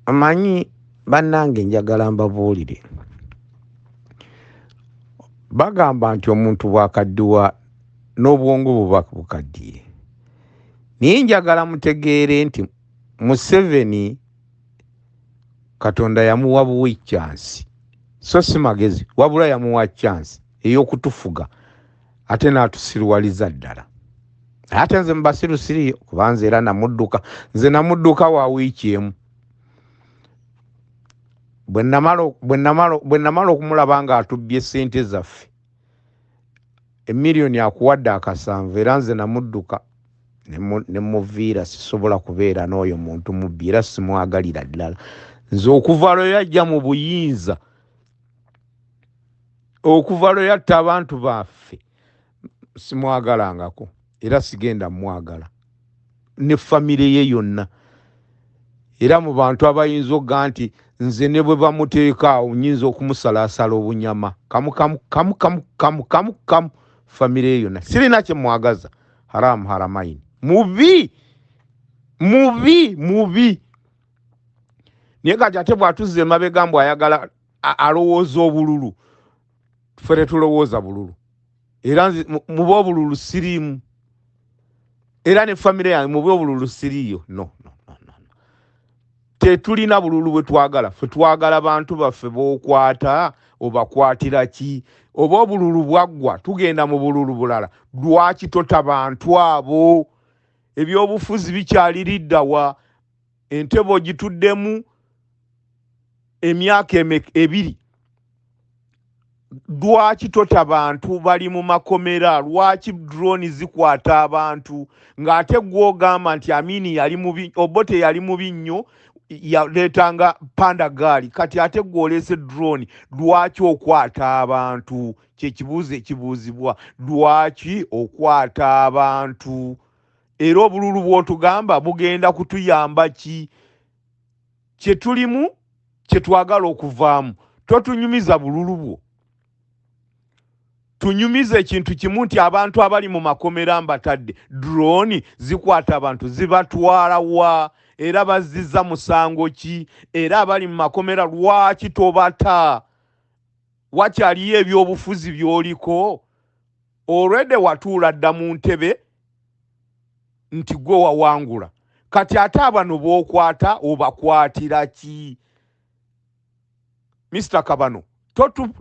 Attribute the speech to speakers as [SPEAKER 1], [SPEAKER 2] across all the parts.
[SPEAKER 1] Amanyi bannange njagala mbabuulire. Bagamba nti omuntu bw'akaddiwa n'obwongo buba bukaddiye. Naye njagala mutegeere nti Museveni Katonda yamuwa buwi chance. So si magezi, wabula yamuwa chance ey'okutufuga ate n'atusiruwaliza ddala. Ate nze mbasirusiriyo kubanza era namudduka. Nze namudduka wa wiiki emu. Bwe namala okumulaba nga atubbye ssente zaffe emiliyoni akuwadde akasanvu era nze namudduka ne muviira sisobola kubeera n'oyo muntu mubbi era simwagalira ddala. Nze okuva lwe yajja mu buyinza, okuva lwe yatta abantu baffe simwagalangako era sigenda mwagala ne famire ye yonna. Era mu bantu abayinza okuga nti nze ne bwe bamuteeka awo nyinza okumusalaasala obunyama kamu famire ye yonna sirina kye mwagaza. Haramu haramaini mubi. Naye kati ate bw'atuzza emabega mbu ayagala alowooza obululu, ffe tetulowooza bululu era mu b'obululu siriimu era ne famire yange mu b'obululu siriiyo. No. Tetulina bululu bwe twagala. Ffe twagala bantu baffe b'okwata obakwatira ki? Oba obululu bwaggwa tugenda mu bululu bulala. Lwaki tota bantu abo? Ebyobufuzi bikyali liddawa? Entebe ogituddemu emyaka ebiri. Lwaki tota bantu bali mu makomera? Lwaki drone zikwata abantu? Ng'ate gw'ogamba nti Amini yali mubi, Obote yali mubi nnyo yaleetanga panda gaali, kati ate gw'oleese drone. Lwaki okwata abantu? Kyekibuuzo ekibuuzibwa. Lwaki okwata abantu? Era obululu bw'otugamba bugenda kutuyamba ki? Kye tulimu kye twagala okuvaamu. Totunyumiza bululu bwo. Tunyumiza ekintu kimu nti abantu abali mu makomera mbatadde. Drone zikwata abantu zibatwala wa? Era bazizza musango ki? Era abali mu makomera lwaki tobata? Wakyaliyo ebyobufuzi by'oliko? Olwedde watuula dda mu ntebe nti gwe wawangula. Kati ate abano b'okwata obakwatira ki? Mr. Kabano,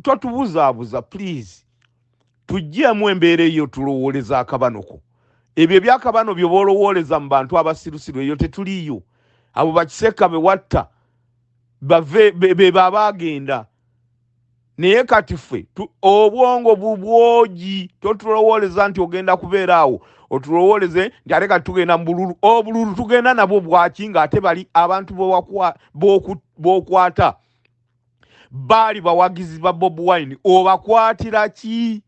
[SPEAKER 1] totubuzaabuza please. Tujjeemu embeera eyo tulowooleza akabanoko. Ebyo ebyakabano bye boolowooleza mu bantu abasirusiru eyo tetuliyo. Abo bakiseka be watta be baagenda. Naye kati ffe obwongo bubwogi. Totulowooleza nti ogenda kubeera awo otulowooleze nti ate kati tugenda mu bululu. Obululu tugenda nabwo bwaki ng'ate bali abantu b'okwata baali bawagizi ba Bobi Wine. Obakwatira ki?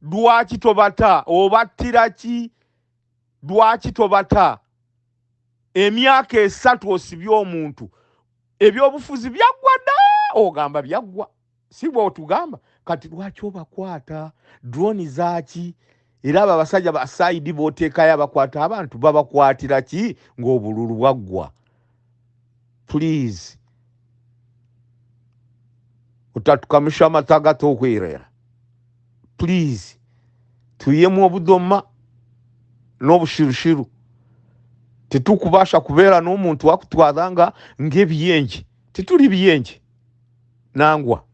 [SPEAKER 1] Lwaki tobata? Obattira ki? Lwaki tobata? Emyaka 3 osibye omuntu. Ebyobufuzi byaggwa dda. Ogamba byaggwa. Si bw'otugamba. Kati lwaki obakwata? Drone zaaki? Era abo abasajja ba side b'oteekayo abakwata abantu babakwatira ki ng'obululu bwaggwa? Please. Otatukamisha amataga t'okwerera. Please. Tuyemu obudoma n'obushirushiru. Tetukubasha kubeera n'omuntu wakutwalanga ng'ebiyenje. Tetuli biyenje. Nangwa.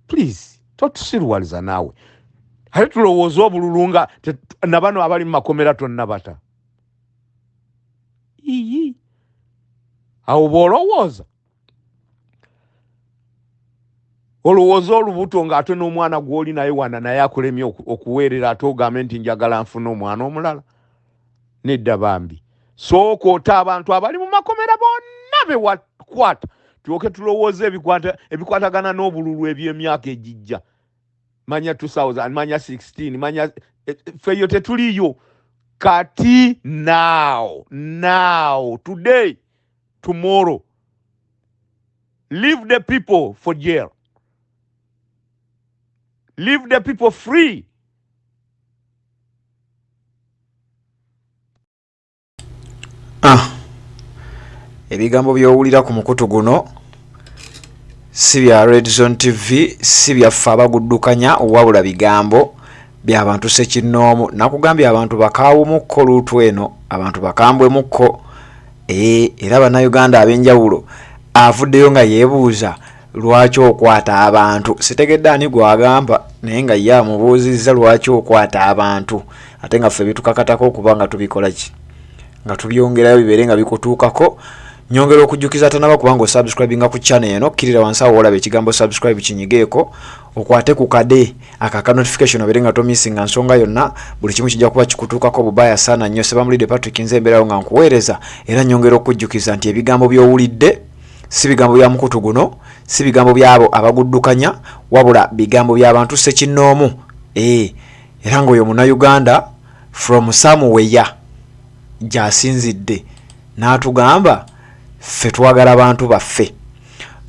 [SPEAKER 1] Please. Totusiruwaliza naawe. Ate tulowooza obululu nga na bano abali mu makomera tonna bata. Awo bw'olowooza. Olowooza olubuto ng'ate n'omwana gw'oli naye wana naye akulemye okuweerera ate ogambe nti njagala nfuna omwana omulala. Nedda bambi. Sooka ota abantu abali mu makomera bonna be wakwata. Tulyoke tulowooza ebikwatagana n'obululu eby'emyaka egijja. Manya 2000, manya 16, manya feyo tetuliyo. Kati now, today, tomorrow. Leave the people for jail. Leave the people free.
[SPEAKER 2] ebigambo byowulira ku mukutu guno si bya Red Zone TV, si byaffe abaguddukanya wabula bigambo by'abantu sekinoomu. Nakugambye abantu bakaawumukko luutu eno, abantu bakambwemukko. Era bannayuganda ab'enjawulo avuddeyo nga yeebuuza lwaki okwata abantu. Sitegedde ani gwagamba naye nga ye amubuuzizza lwaki okwata abantu, ate nga ffe bitukakatako okuba nga tubikola ki, nga tubyongerayo bibeere nga bikutuukako. Nyongera okujjukiza tanaba kubanga osubscribinga ku channel eno, kirira wansi awo olaba ekigambo subscribe kinyigeeko, okwate ku kade aka notification obeere nga tomissinga nsonga yonna, buli kimu kijja kuba kikutuukako bubaya sana nnyo. Sebamulidde Patrick nze mbeerawo nga nkuweereza, era nyongera okujjukiza nti ebigambo by'owulidde si bigambo bya mukutu guno, si bigambo byabo abaguddukanya, wabula bigambo by'abantu sekinoomu. Era ng'oyo Munnayuganda from somewhere gy'asinzidde n'atugamba ffe twagala abantu baffe.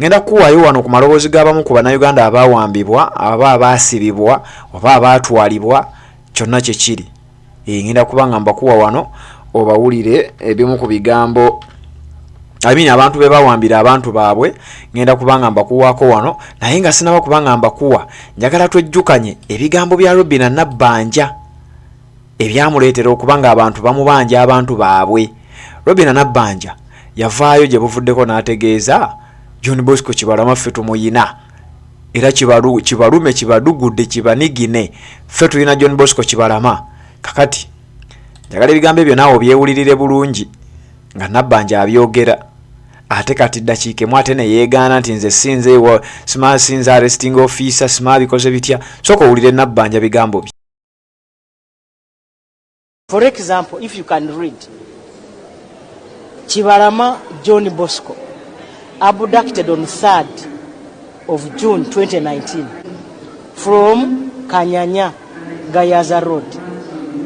[SPEAKER 2] Ngenda kuwaayo wano ku maloboozi g'abamu ku Bannayuganda abaawambibwa, aba abaasibibwa, oba abaatwalibwa, kyonna kye kiri. Ngenda kuba nga mbakuwa wano obawulire ebimu ku bigambo abantu be bawambira abantu baabwe. Ngenda kubanga mbakuwaako wano, naye nga sinaba kubanga mbakuwa, njagala twejjukanye ebigambo bya Robinah Nabbanja ebyamuleetera okubanga abantu bamubanja abantu baabwe. Robinah Nabbanja yavaayo gye buvuddeko n'ategeeza John Bosco Kibalama ffe tumuyina, era kibalume kibadugudde kibanigine, ffe tuyina John Bosco Kibalama. Kakati njagala ebigambo ebyo naawe byewulirire bulungi nga Nabbanja abyogera, ate kati ddakiika emu ate ne yeegaana nti nze sinze arresting officer, sima bikoze bitya. Sooka owulire Nabbanja bigambo bye.
[SPEAKER 3] For example, if you can read, Kibalama John Bosco abducted on 3rd of June 2019 from Kanyanya, Gayaza Road.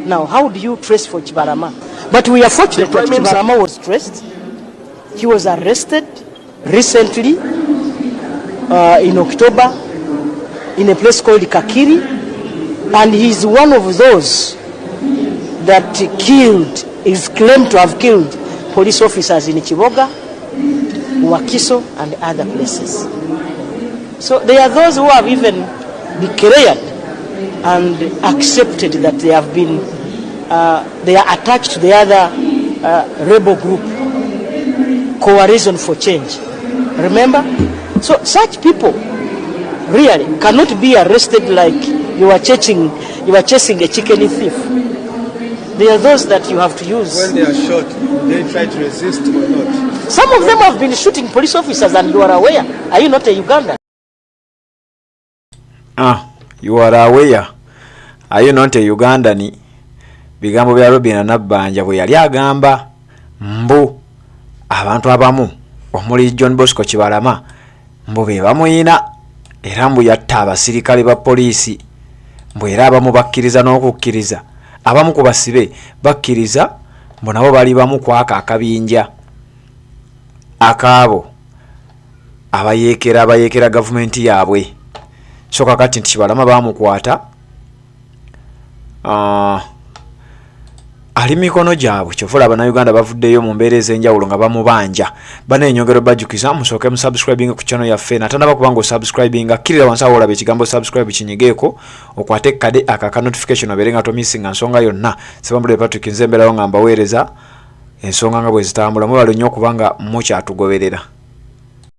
[SPEAKER 3] Now, how do you trace for Kibalama? But we are fortunate that Kibalama was traced. He was arrested recently in October in a place called Kakiri, and he's one of those that is claimed to have killed police officers in Kiboga, Wakiso, and other places. So there are those who have even declared and accepted that they have been, they are attached to the other rebel group, Coalition for Change. Remember? So such people really cannot be arrested like you are chasing a chicken thief. There are those that you have to use.
[SPEAKER 4] When they are shot, they try to resist or not?
[SPEAKER 3] Some of them have been shooting police officers and you are aware. Are you not a Ugandan?
[SPEAKER 2] You are aware. Are you not a Ugandani? Bigambo bya Robinah Nabbanja bwe yali agamba mbu abantu abamu omuli John Bosco Kibalama mbu be bamuyina era mbu yatta abasirikale ba poliisi, mbu era abamu bakkiriza n'okukkiriza, abamu ku basibe bakkiriza mbu nabo bali bamu kwaka akabinja akaabo abayeekera gavumenti yaabwe. So kakati nti Kibalama bamukwata ali mikono gyabwe. Kyovula Abannayuganda bavuddeyo mu mbeera ez'enjawulo nga bamubanja. Baneenyongero bajjukiza musooke mu subscribing ku channel yaffe, natanaba kubanga osubscribinga, kirira wansi awo olaba ekigambo subscribe kinyigeeko, okwate ekkade aka notification obeere nga tomissinga nsonga yonna. Sebamulidde Patrick nze mbeerawo nga mbaweereza ensonga nga bwe zitambula. Mwebale nnyo okubanga mukyatugoberera.